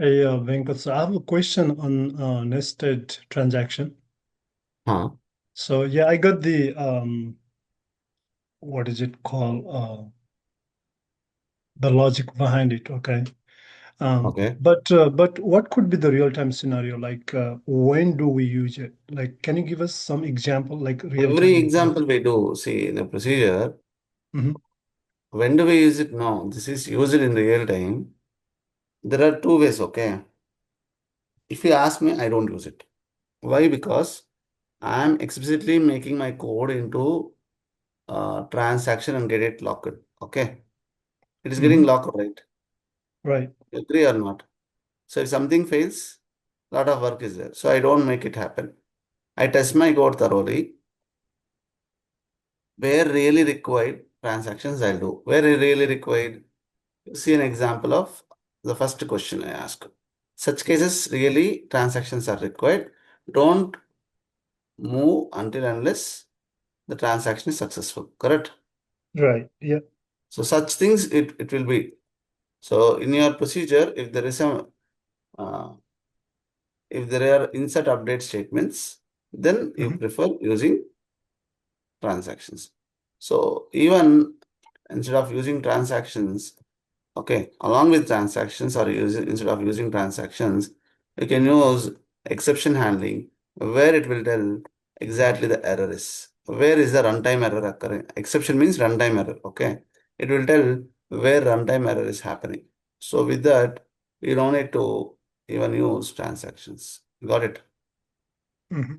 Hey, Venkat, so I have a question on nested transaction. Huh. So yeah, I got the what is it called? The logic behind it. Okay. Okay. But what could be the real-time scenario? Like when do we use it? Like, can you give us some example, like Every real-time example example? we do, see in the procedure, Hmm. when do we use it? No, this is used in real time. There are two ways, okay? If you ask me, I don't use it. Why? Because I am explicitly making my code into transaction and get it locked. Okay. It is getting Hmm. locked, right? Right. Agree or not? So if something fails, lot of work is there. So I don't make it happen. I test my code thoroughly. Where really required transactions, I'll do. Where really required, see an example of the first question I asked. Such cases, really transactions are required. Don't move until unless the transaction is successful. Correct? Right. Yeah. So such things it will be. So in your procedure, if there is a uh, if there are insert update statements, then you Hmm. prefer using transactions. So even instead of using transactions, okay, along with transactions or instead of using transactions, you can use exception handling where it will tell exactly the error is. Where is the runtime error occurring? Exception means runtime error, okay? It will tell where runtime error is happening. So with that, you don't need to even use transactions. Got it? Hmm.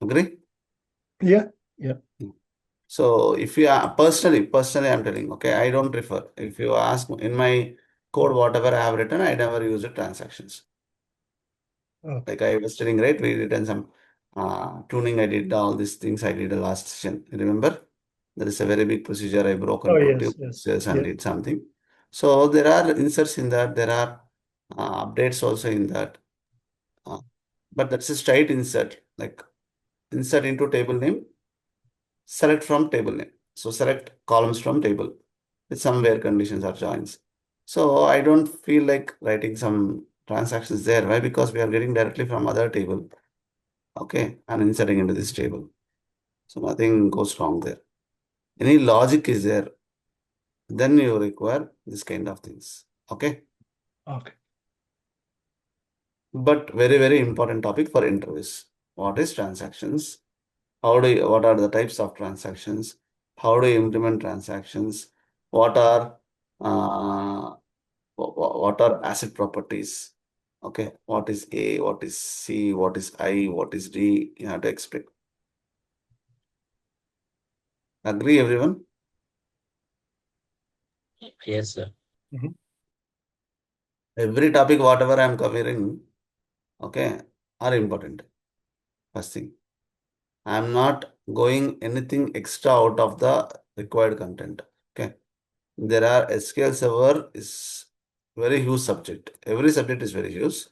Agree? Yeah. Yeah. So if you are personally, I'm telling, okay, I don't prefer. If you ask in my code, whatever I have written, I never use the transactions. Okay. Like I was telling, right, we written some tuning. I did all these things. I did the last session. You remember? There is a very big procedure. I broke Oh into two yes. Yes. pieces and Yeah. did something. So there are inserts in that. There are updates also in that. Uh, but that's a straight insert, like insert into table name, select from table name. So select columns from table with some where conditions or joins. So I don't feel like writing some transactions there. Why? Because we are getting directly from other table. Okay. And inserting into this table. So nothing goes wrong there. Any logic is there, then you require this kind of things. Okay. Okay. But very, very important topic for interviews. What is transactions? What are the types of transactions? How do you implement transactions? What are uh, what are asset properties? Okay, what is A, what is C, what is I, what is D? You have to explain. Agree, everyone? Yes, sir. Hmm. Every topic, whatever I am covering, okay, are important. First thing, I am not going anything extra out of the required content. Okay, there are SQL Server is very huge subject. Every subject is very huge.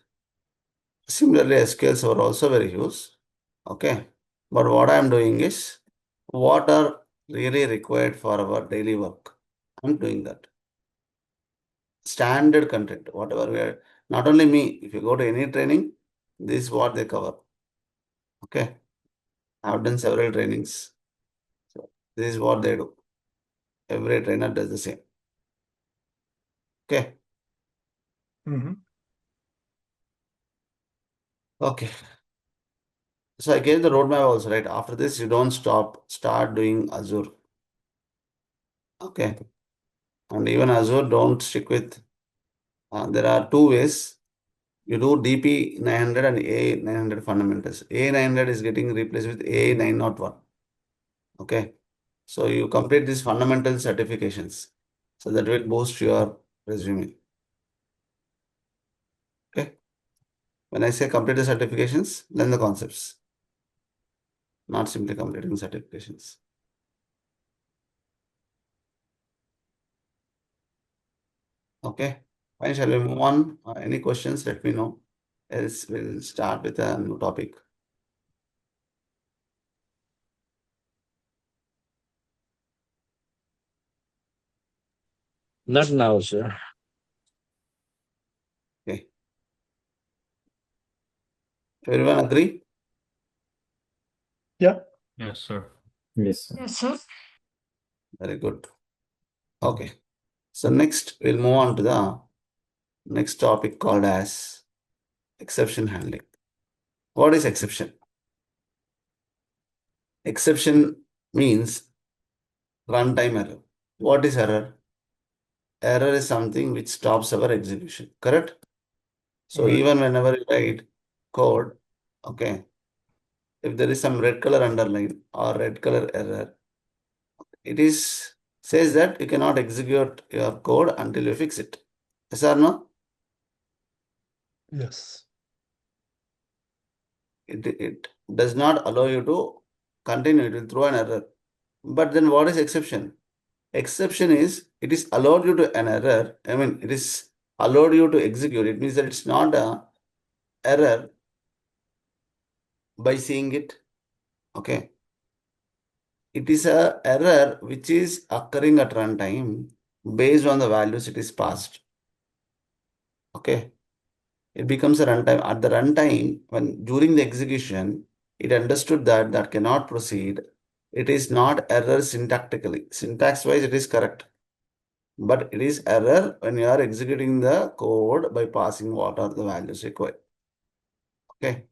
Similarly, SQLs are also very huge. Okay. But what I'm doing is what are really required for our daily work. I'm doing that. Standard content, whatever we are, not only me, if you go to any training, this is what they cover. Okay. I've done several trainings. So this is what they do. Every trainer does the same. Okay. Hmm. Okay. So I gave the roadmap also, right? After this, you don't stop, start doing Azure. Okay. And even Azure, don't stick with there are two ways. You do DP 900 and A 900 fundamentals. A 900 is getting replaced with A 901. Okay. So you complete these fundamental certifications. So that will boost your resume. Okay. When I say complete the certifications, learn the concepts, not simply completing certifications. Okay. Fine. Shall we move on? Any questions? Let me know. Else we'll start with a new topic. Not now, sir. Okay. Everyone agree? Yeah. Yes, sir. Yes, sir. Yes, sir. Very good. Okay. So next we'll move on to the next topic called as exception handling. What is exception? Exception means runtime error. What is error? Error is something which stops our execution, correct? So Right. even whenever you write code, okay, if there is some red color underline or red color error, it is says that you cannot execute your code until you fix it. Yes or no? Yes. It does not allow you to continue, it will throw an error. But then what is exception? Exception is it is allowed you to an error. I mean, it is allowed you to execute. It means that it's not a error by seeing it. Okay. It is a error which is occurring at runtime based on the values it is passed. Okay. It becomes a runtime. At the runtime, when during the execution, it understood that that cannot proceed. It is not error syntactically. Syntax wise, it is correct. But it is error when you are executing the code by passing what are the values required. Okay.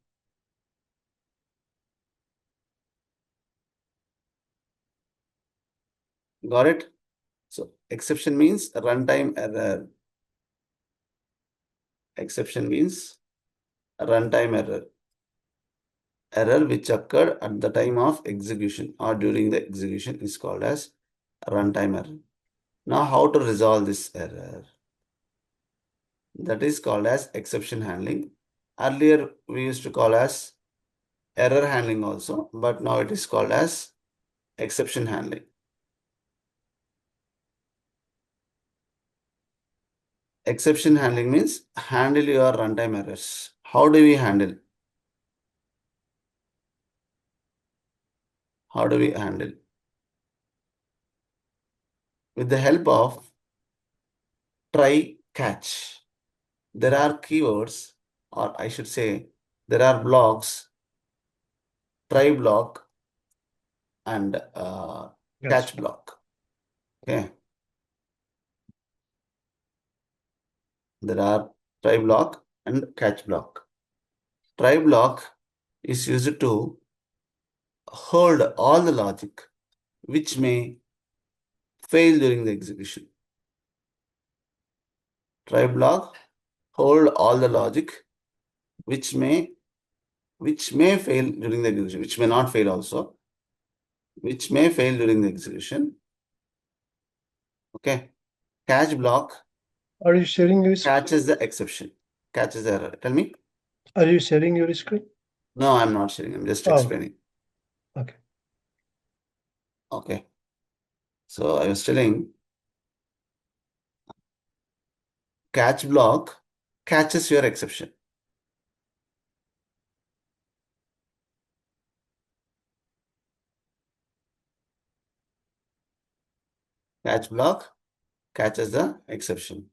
Got it? So exception means runtime error. Exception means runtime error. Error which occurred at the time of execution or during the execution is called as runtime error. Now, how to resolve this error? That is called as exception handling. Earlier, we used to call as error handling also, but now it is called as exception handling. Exception handling means handle your runtime errors. How do we handle? How do we handle? With the help of try catch. There are keywords, or I should say, there are blocks, try block and Yes. catch block. Okay. There are try block and catch block. Try block is used to hold all the logic which may fail during the execution. Try block hold all the logic which may fail during the execution, which may not fail also, which may fail during the execution. Okay. Catch block Are you sharing your catches the exception, catches the error. Tell me. Are you sharing your screen? No, I'm not sharing. I'm just Oh, explaining. okay. Okay. So I was telling catch block catches your exception. Catch block catches the exception.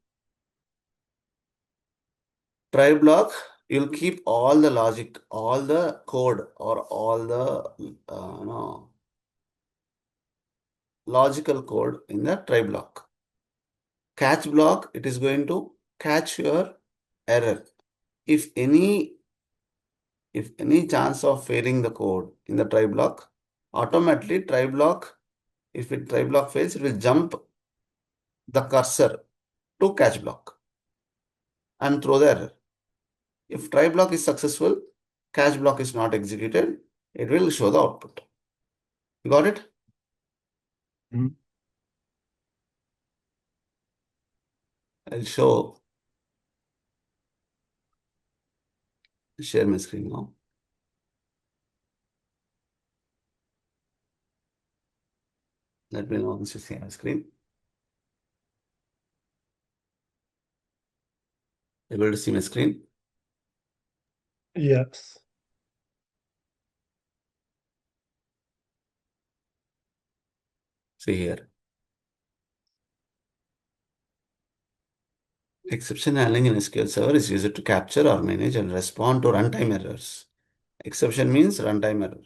Try block, you'll keep all the logic, all the code, or all the no, logical code in the try block. Catch block, it is going to catch your error. If any chance of failing the code in the try block, automatically try block, if it try block fails, it will jump the cursor to catch block and throw the error. If try block is successful, catch block is not executed, it will show the output. You got it? Mhm. I'll share my screen now. Let me know once you see my screen. Able to see my screen? Yes. See here. Exception handling in SQL Server is used to capture or manage and respond to runtime errors Exception means runtime error.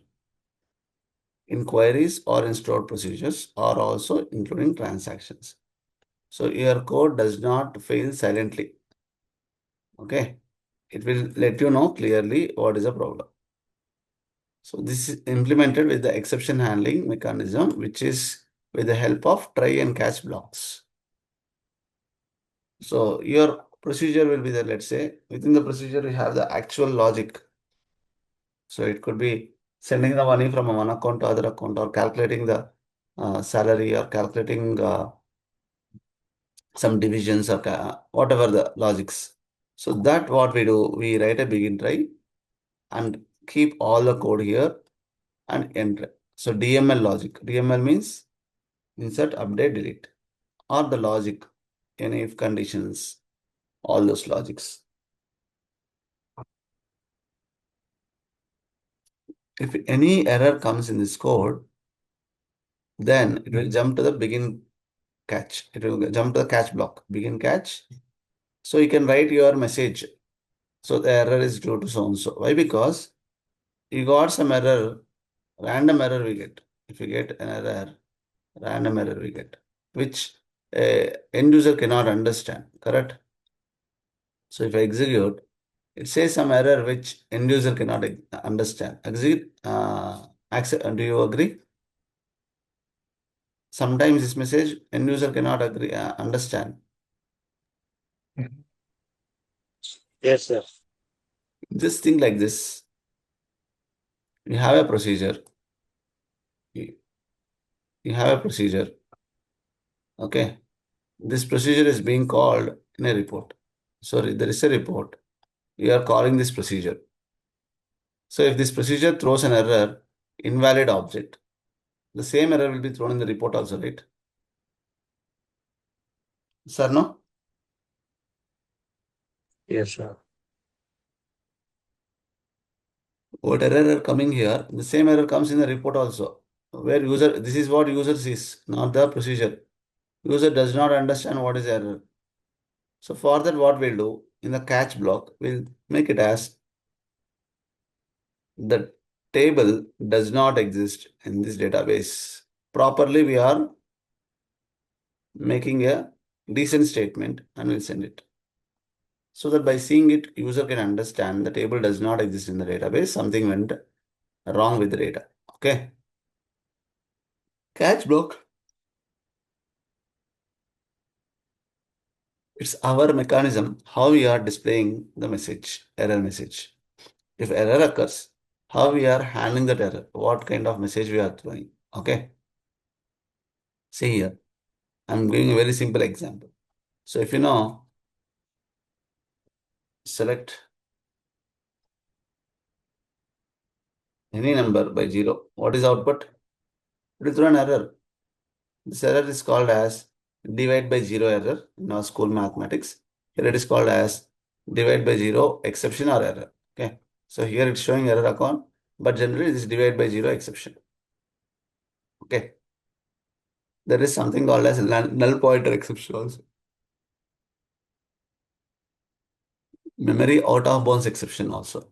In queries or in stored procedures or also including transactions. So your code does not fail silently. Okay. It will let you know clearly what is the problem. So this is implemented with the exception handling mechanism, which is with the help of try and catch blocks. So your procedure will be there, let's say, within the procedure, you have the actual logic. So it could be sending the money from one account to other account or calculating the salary or calculating some divisions or whatever the logics. So that what we do, we write a begin try and keep all the code here and enter. So DML logic. DML means insert, update, delete, or the logic, any if conditions, all those logics. If any error comes in this code, then it will jump to the begin catch. It will jump to the catch block, begin catch. So you can write your message. So the error is due to so and so. Why? Because you got some error, random error we get. If you get an error, random error we get, which end user cannot understand. Correct? So if I execute, it says some error which end user cannot understand. Execute. Do you agree? Sometimes this message end user cannot agree understand. Yes, sir. Just think like this. You have a procedure. You, you have a procedure. Okay. This procedure is being called in a report. Sorry, there is a report. You are calling this procedure. So if this procedure throws an error, invalid object, the same error will be thrown in the report also, right? Sir, no? Yes, sir. What error are coming here, the same error comes in the report also. Where user, this is what user sees, not the procedure. User does not understand what is error. So for that, what we'll do in the catch block, we'll make it as the table does not exist in this database. Properly, we are making a decent statement and we'll send it. So that by seeing it, user can understand the table does not exist in the database. Something went wrong with the data. Okay. Catch block. It's our mechanism how we are displaying the message, error message. If error occurs, how we are handling that error, what kind of message we are throwing. Okay. See here, I'm giving a very simple example. So if you know, select any number by 0. What is output? It will throw an error. This error is called as divide by 0 error in our school mathematics. Here it is called as divide by 0 exception or error. Okay. So here it's showing error account, but generally this is divide by 0 exception. Okay. There is something called as null pointer exception also. Memory out of bounds exception also.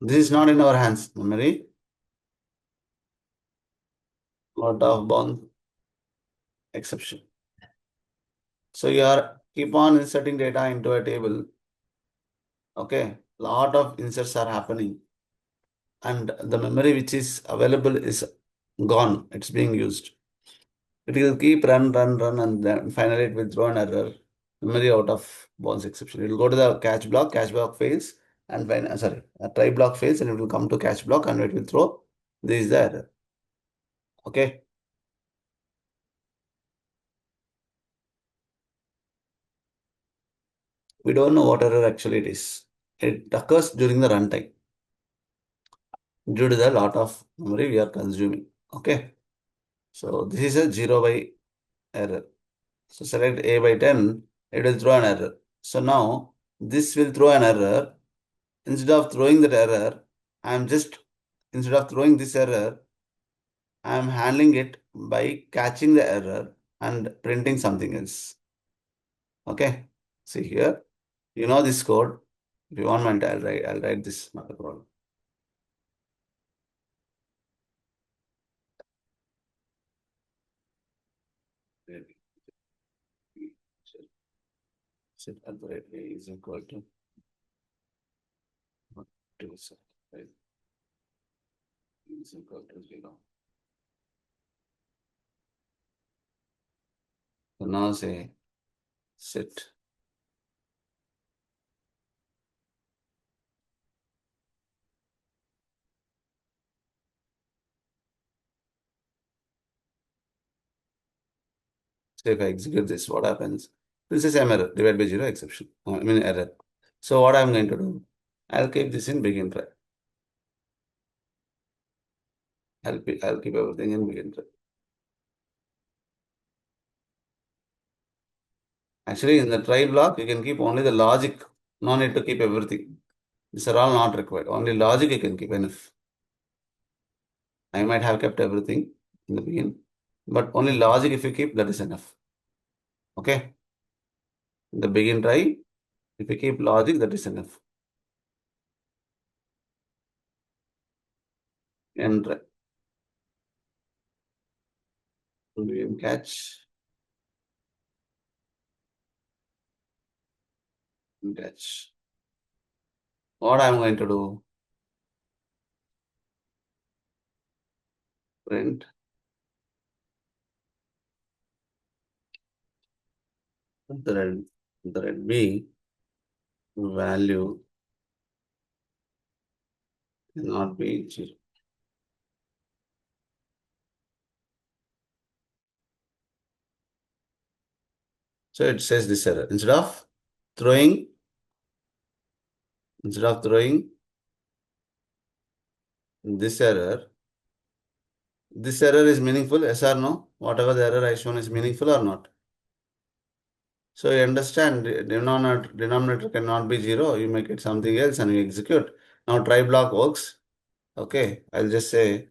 This is not in our hands. Memory out of bounds exception. So you are keep on inserting data into a table. Okay. Lot of inserts are happening. And the memory which is available is gone. It's being used. It will keep run, and then finally it will throw an error. Memory out of bounds exception. It will go to the catch block fails, and when a try block fails, and it will come to catch block and it will throw. This is the error. Okay. We don't know what error actually it is. It occurs during the runtime due to the lot of memory we are consuming. Okay. So this is a 0 by error. So select A by 10, it will throw an error. So now this will throw an error. Instead of throwing that error, instead of throwing this error, I am handling it by catching the error and printing something else. Okay. See here, you know this code. If you want, I'll write this, not a problem. Set at the rate A is equal to 2 set right, is equal to 0. So now say set so if I execute this, what happens? This is same error, divide by 0 exception. I mean error. So what I'm going to do? I'll keep this in begin try. I'll keep everything in begin try. Actually, in the try block, you can keep only the logic. No need to keep everything. These are all not required. Only logic you can keep enough. I might have kept everything in the begin, but only logic if you keep, that is enough. Okay. In the begin try, if you keep logic, that is enough. And try. Begin catch. Catch. What I'm going to do? Print. Thread B value cannot be 0. So it says this error. Instead of throwing this error is meaningful, yes or no? Whatever the error I shown is meaningful or not? So you understand, denominator cannot be 0. You make it something else and you execute. Now try block works. Okay, I'll just say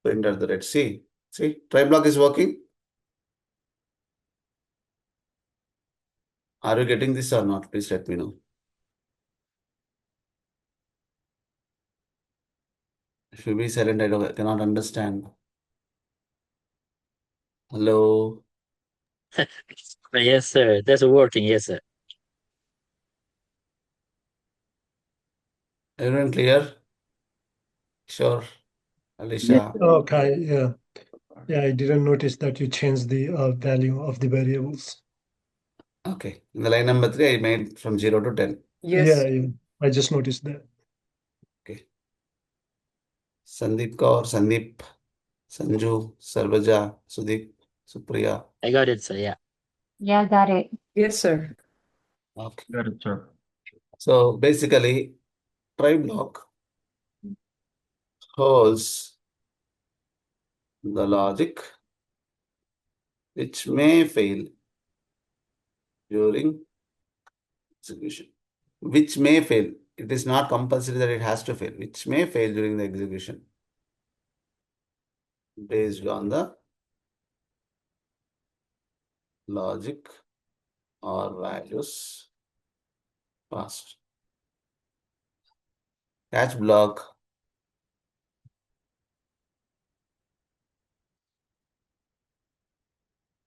print at the rate C. See, try block is working. Are you getting this or not? Please let me know. If you be silent, I cannot understand. Hello. Yes, sir. That's working. Yes, sir. Everyone clear? Sure. Yes. Alicia. Okay, yeah. Yeah, I didn't notice that you changed the value of the variables. Okay. In the line number 3, I made from 0 to 10. Yeah, yeah. I just noticed that. Okay. Sandeep Kaur, Sandeep, Sanju, Sarvaja, Sudeep, Supriya. I got it, sir. Yeah. Yeah, got it. Yes, sir. Okay. Got it, sir. So basically, try block holds the logic which may fail during execution. Which may fail. It is not compulsory that it has to fail. Which may fail during the execution based on the logic or values passed. Catch block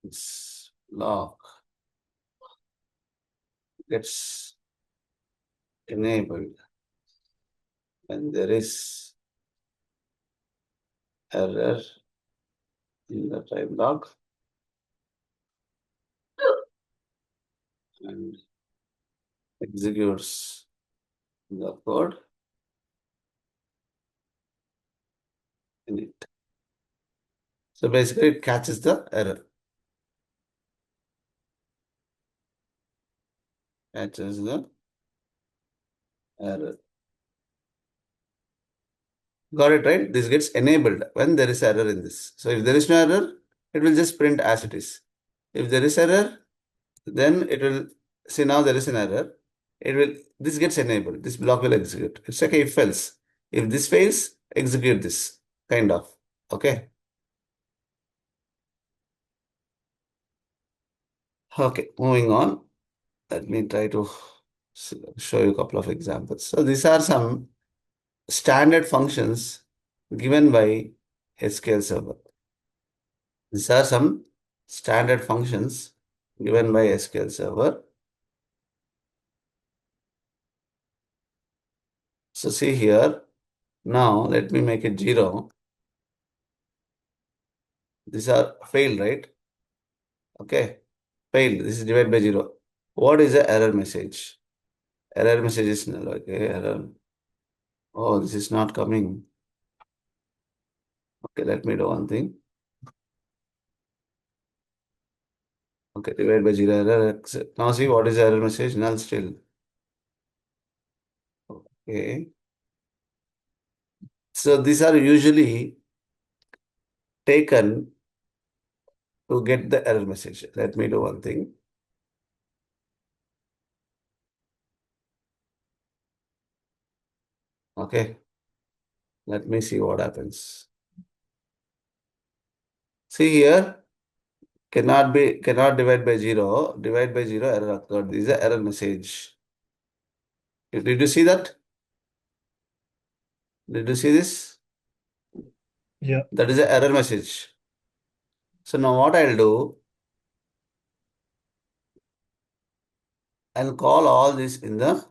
this lock gets enabled when there is error in the try block and executes the code in it. So basically it catches the error. Catches the error. Got it right? This gets enabled when there is error in this. So if there is no error, it will just print as it is. If there is error, then it will see now there is an error. This gets enabled. This block will execute. It's like if else. If this fails, execute this kind of. Okay. Okay, moving on. Let me try to show you a couple of examples. So these are some standard functions given by SQL Server. These are some standard functions given by SQL Server. So see here, now let me make it 0. These are failed, right? Okay, failed. This is divided by 0. What is the error message? Error message is null. Okay, error. Oh, this is not coming. Okay, let me do one thing. Okay, divide by 0 error. Now see what is the error message? Null still. Okay. So these are usually taken to get the error message. Let me do one thing. Okay. Let me see what happens. See here, cannot divide by 0. Divide by 0 error occurred. This is the error message. Did you see that? Did you see this? Yeah. That is the error message. So now what I'll do, I'll call all this in the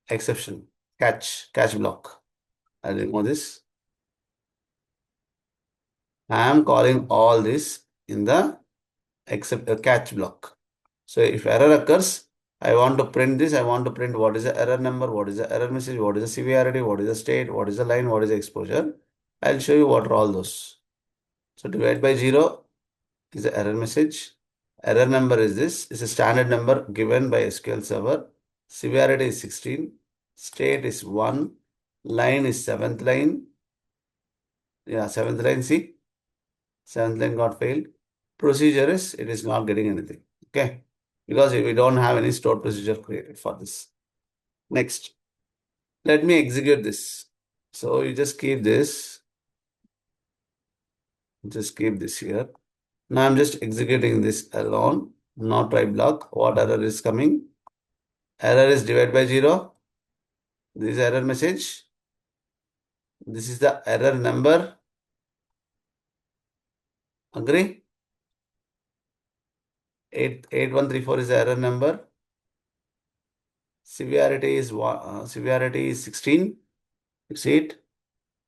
exception, catch block. I'll remove this. I am calling all this in the except catch block. So if error occurs, I want to print this. I want to print what is the error number, what is the error message, what is the severity, what is the state, what is the line, what is the exposure. I'll show you what are all those. So divide by 0 is the error message. Error number is this. It's a standard number given by SQL Server. Severity is 16. State is 1. Line is 7th line. Yeah, 7th line, see? 7th line got failed. Procedure is, it is not getting anything. Okay? Because we don't have any stored procedure created for this. Next. Let me execute this. So you just keep this. Just keep this here. Now I'm just executing this alone. Not try block. What error is coming? Error is divided by 0. This is error message. This is the error number. Agree? 8134 is the error number. Severity is 16. You see it?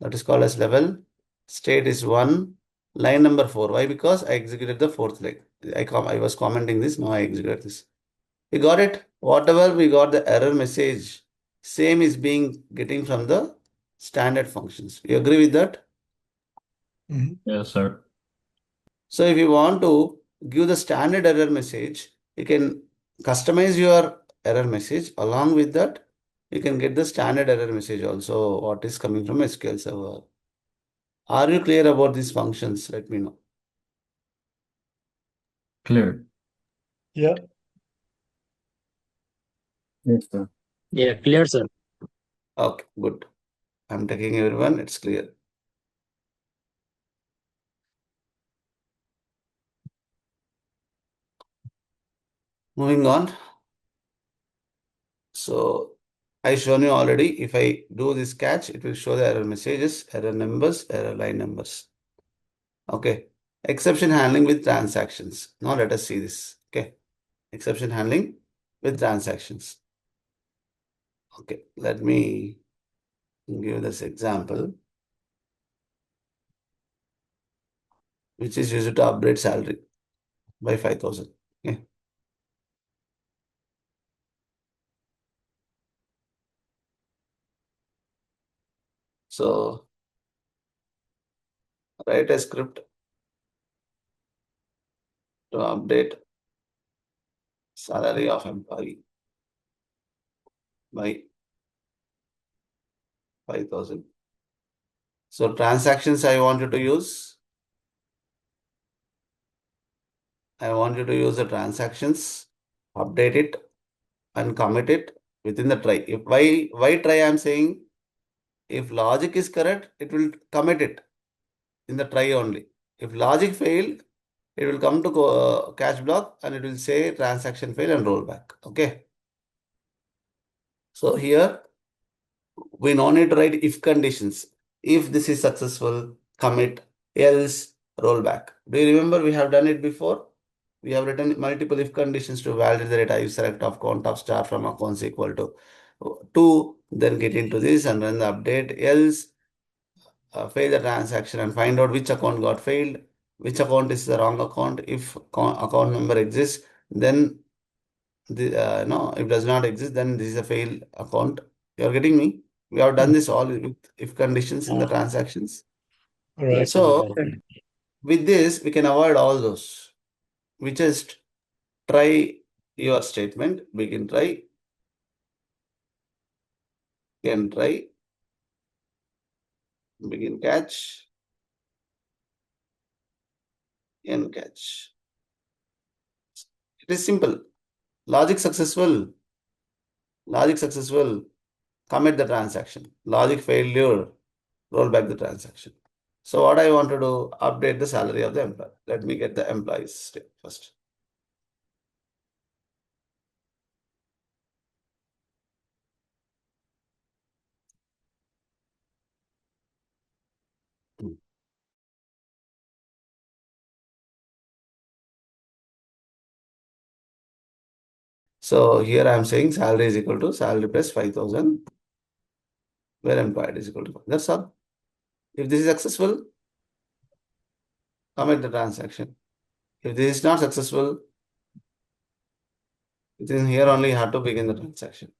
That is called as level. State is 1. Line number 4. Why? Because I executed the fourth line. I was commenting this. Now I execute this. We got it. Whatever we got the error message, same is getting from the standard functions. You agree with that? Yes, sir. So if you want to give the standard error message, you can customize your error message. Along with that, you can get the standard error message also, what is coming from SQL Server. Are you clear about these functions? Let me know. Clear. Yeah. Yes, sir. Yeah, clear, sir. Okay, good. I'm taking everyone. It's clear. Moving on. So I shown you already. If I do this catch, it will show the error messages, error numbers, error line numbers. Okay. Exception handling with transactions. Now let us see this. Okay. Exception handling with transactions. Okay. Let me give this example, which is used to upgrade salary by 5,000. Okay. So write a script to update salary of employee by 5,000. So transactions I want you to use. I want you to use the transactions, update it and commit it within the try. If why try I'm saying, if logic is correct, it will commit it in the try only. If logic failed, it will come to catch block and it will say transaction fail and roll back. Okay. So here we no need to write if conditions. If this is successful, commit, else roll back. Do you remember we have done it before? We have written multiple if conditions to validate the data you select of count of star from accounts equal to 2, then get into this and run the update, else fail the transaction and find out which account got failed, which account is the wrong account. If account number exists, then no, if does not exist, then this is a failed account. You are getting me? We have done this all with if conditions in the transactions. All right. Yes, sir, we So got it. with this, we can avoid all those. We just try your statement. We can try, begin catch, and catch. It is simple. Logic successful. Logic successful. Commit the transaction. Logic failure. Roll back the transaction. So what I want to do, update the salary of the employee. Let me get the employees step first. So here I am saying salary is equal to salary plus 5,000, where employed is equal to 5. That's all. If this is successful, commit the transaction. If this is not successful, then here only you have to begin the transaction.